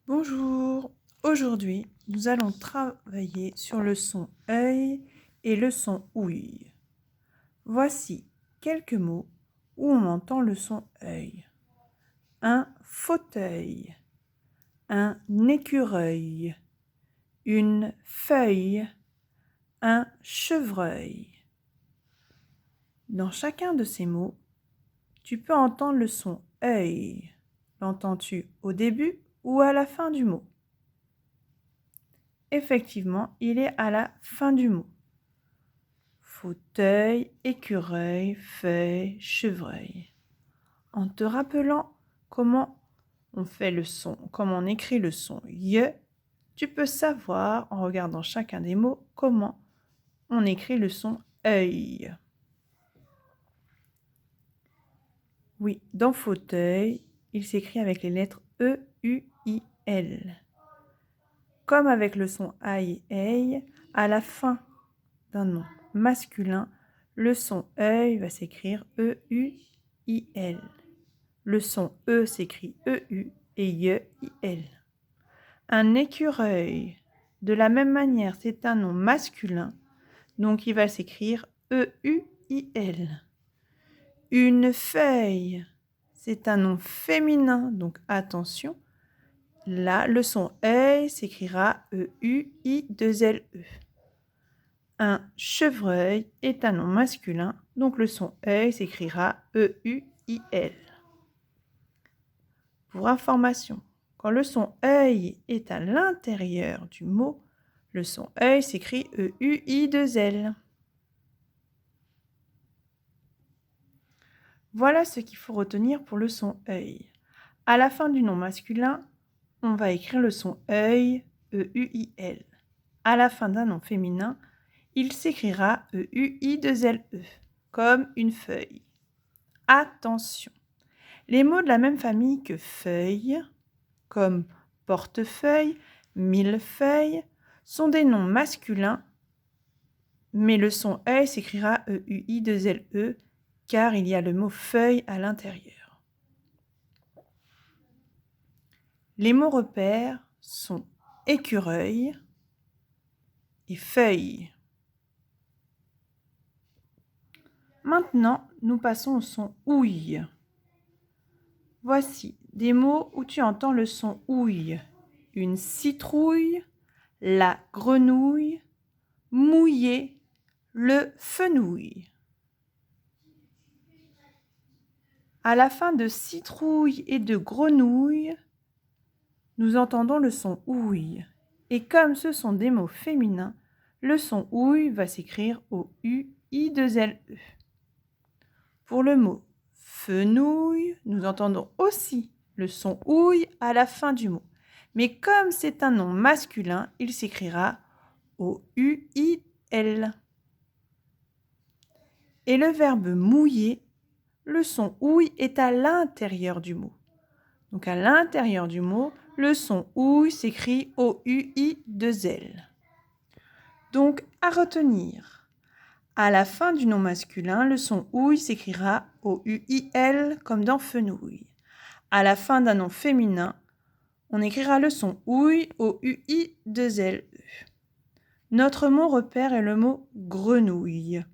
Bonjour, aujourd'hui nous allons travailler sur le son œil et le son ouïe. Voici quelques mots où on entend le son œil. Un fauteuil, un écureuil, une feuille, un chevreuil. Dans chacun de ces mots, tu peux entendre le son œil. L'entends-tu au début ou à la fin du mot? Effectivement, il est à la fin du mot. Fauteuil, écureuil, feuille, chevreuil. En te rappelant comment on fait le son, comment on écrit le son ye, tu peux savoir, en regardant chacun des mots, comment on écrit le son œil. Oui, dans fauteuil, il s'écrit avec les lettres E, U, I, L. Comme avec le son aïe, ei, à la fin d'un nom masculin, le son œil va s'écrire E-U-I-L. Le son E s'écrit E-U et Y-I-L. Un écureuil, de la même manière, c'est un nom masculin, donc il va s'écrire E-U-I-L. Une feuille, c'est un nom féminin, donc attention, là, le son œil s'écrira E-U-I-2-L-E. Un chevreuil est un nom masculin, donc le son œil s'écrira E-U-I-L. Pour information, quand le son œil est à l'intérieur du mot, le son œil s'écrit E-U-I-2-L. Voilà ce qu'il faut retenir pour le son œil. À la fin du nom masculin, on va écrire le son œil E-U-I-L. À la fin d'un nom féminin, il s'écrira E-U-I-2-L-E, comme une feuille. Attention, les mots de la même famille que feuille, comme portefeuille, millefeuille, sont des noms masculins, mais le son œil s'écrira E-U-I-2-L-E, car il y a le mot feuille à l'intérieur. Les mots repères sont écureuil et feuille. Maintenant, nous passons au son ouïe. Voici des mots où tu entends le son ouïe. Une citrouille, la grenouille, mouiller, le fenouil. À la fin de citrouille et de grenouille, nous entendons le son ouïe. Et comme ce sont des mots féminins, le son ouïe va s'écrire au U-I-2-L-E. Pour le mot fenouil, nous entendons aussi le son ouïe à la fin du mot. Mais comme c'est un nom masculin, il s'écrira au U-I-L. Et le verbe mouiller, le son ouïe est à l'intérieur du mot. Donc à l'intérieur du mot, le son ouïe s'écrit au U-I-2-L. Donc à retenir. À la fin du nom masculin, le son ouïe s'écrira au U-I-L comme dans fenouil. À la fin d'un nom féminin, on écrira le son ouïe au U-I-2-L-E. Notre mot repère est le mot grenouille.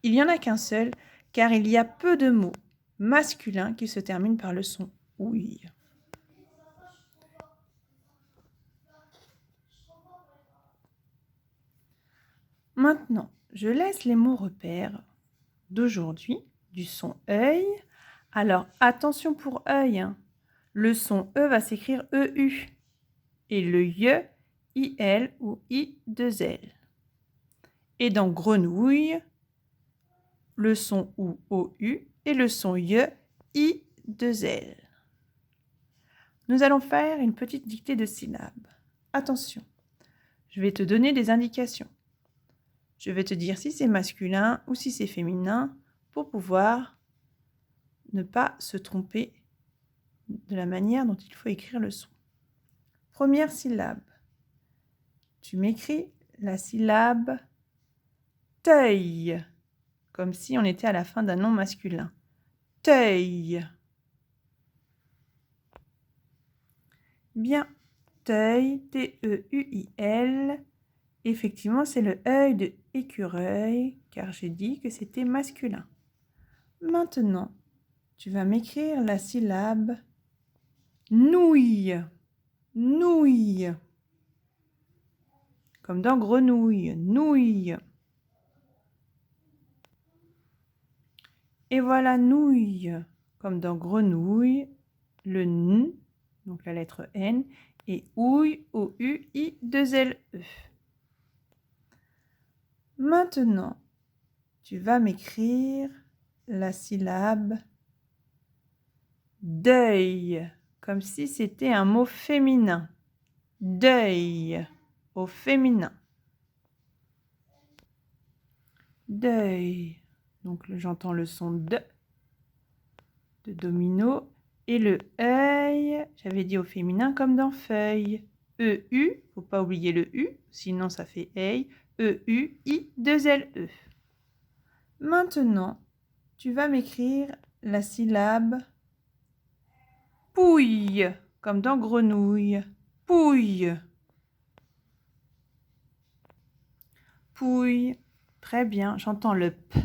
Il n'y en a qu'un seul, car il y a peu de mots masculins qui se terminent par le son ouïe. Maintenant, je laisse les mots repères d'aujourd'hui du son œil. Alors, attention pour œil, hein. Le son E va s'écrire EU et le YE, IL ou I2L. Et dans grenouille, le son OU et le son YE, I2L. Nous allons faire une petite dictée de syllabes. Attention, je vais te donner des indications. Je vais te dire si c'est masculin ou si c'est féminin pour pouvoir ne pas se tromper de la manière dont il faut écrire le son. Première syllabe. Tu m'écris la syllabe teuil, comme si on était à la fin d'un nom masculin. Teuil. Bien. fauteuil, T-E-U-I-L. Effectivement, c'est le œil de écureuil, car j'ai dit que c'était masculin. Maintenant, tu vas m'écrire la syllabe nouille, nouille. Comme dans grenouille, nouille. Et voilà nouille, comme dans grenouille, le N, donc la lettre N, et ouille, O-U-I-2-L-E. Maintenant, tu vas m'écrire la syllabe deuil, comme si c'était un mot féminin. Deuil, au féminin. Deuil. Donc j'entends le son de domino. Et le œil, j'avais dit au féminin comme dans feuille. E-U, faut pas oublier le U, sinon ça fait œil. E-U-I-2-L-E. Maintenant, tu vas m'écrire la syllabe pouille, comme dans grenouille. Pouille. Pouille. Très bien, j'entends le P.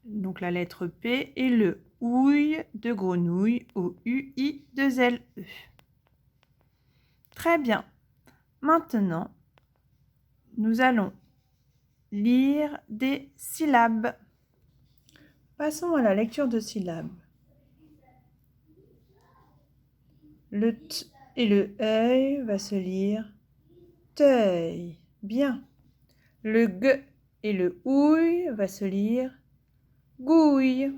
Donc la lettre P et le ouille de grenouille, O-U-I-2-L-E. Très bien. Maintenant, nous allons lire des syllabes. Passons à la lecture de syllabes. Le T et le œil va se lire teuil. Bien. Le G et le ouille va se lire gouille.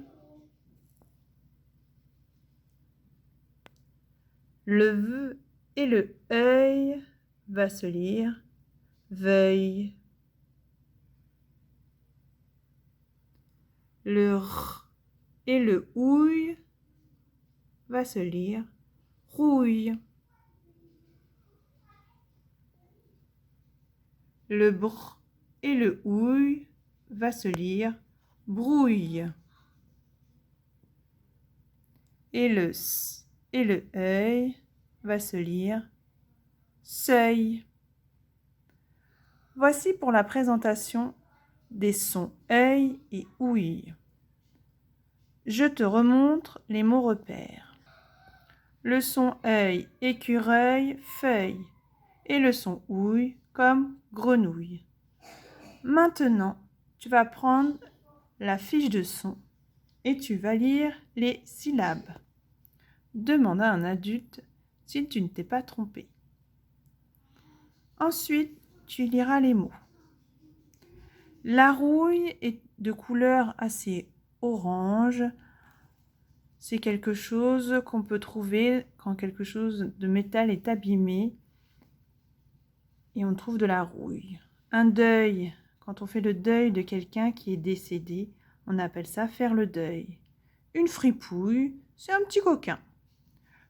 Le V et le œil va se lire veuille. Le R et le ouille va se lire rouille. Le br et le ouille va se lire brouille. Et le s et le œil va se lire seuil. Voici pour la présentation des sons œil et ouille. Je te remontre les mots repères. Le son œil, écureuil, feuille. Et le son ouille comme grenouille. Maintenant, tu vas prendre la fiche de son et tu vas lire les syllabes. Demande à un adulte si tu ne t'es pas trompé. Ensuite, tu liras les mots. La rouille est de couleur assez orange. C'est quelque chose qu'on peut trouver quand quelque chose de métal est abîmé et on trouve de la rouille. Un deuil, quand on fait le deuil de quelqu'un qui est décédé, on appelle ça faire le deuil. Une fripouille, c'est un petit coquin.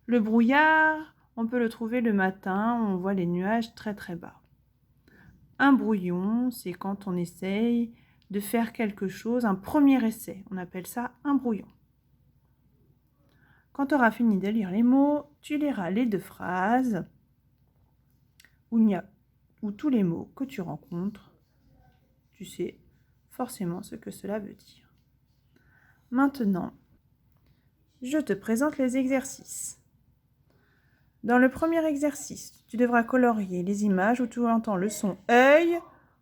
Le brouillard, on peut le trouver le matin, on voit les nuages très très bas. Un brouillon, c'est quand on essaye de faire quelque chose, un premier essai. On appelle ça un brouillon. Quand tu auras fini de lire les mots, tu liras les deux phrases où tous les mots que tu rencontres, tu sais forcément ce que cela veut dire. Maintenant, je te présente les exercices. Dans le premier exercice, tu devras colorier les images où tu entends le son œil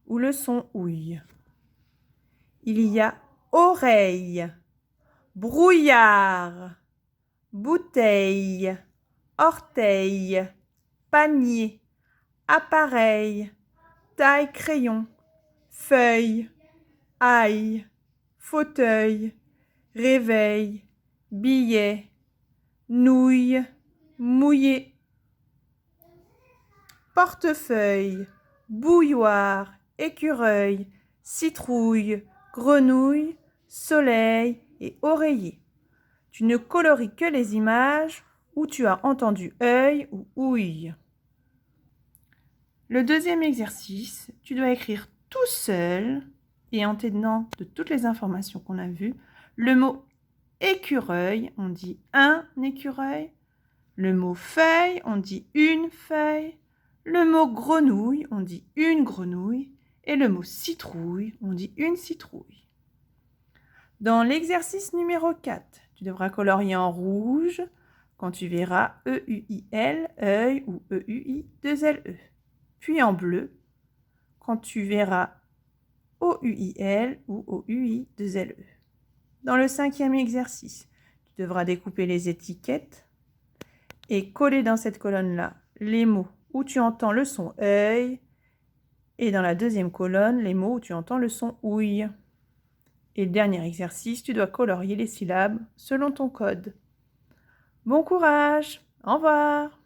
ou le son ouille. Il y a oreille, brouillard, bouteille, orteil, panier, appareil, taille crayon, feuille, ail, fauteuil, réveil, billet, nouille, mouillé, portefeuille, bouilloire, écureuil, citrouille, grenouille, soleil et oreiller. Tu ne colories que les images où tu as entendu œil ou ouille. Le deuxième exercice, tu dois écrire tout seul et en t'aidant de toutes les informations qu'on a vues, le mot écureuil, on dit un écureuil, Le mot feuille, on dit une feuille. Le mot grenouille, on dit une grenouille. Et le mot citrouille, on dit une citrouille. Dans l'exercice numéro 4, tu devras colorier en rouge quand tu verras E-U-I-L, œil ou E-U-I, 2-L-E. Puis en bleu quand tu verras O-U-I-L ou O-U-I, 2-L-E. Dans le 5e exercice, tu devras découper les étiquettes et coller dans cette colonne-là les mots où tu entends le son œil et dans la 2e colonne, les mots où tu entends le son ouille. Et le dernier exercice, tu dois colorier les syllabes selon ton code. Bon courage! Au revoir!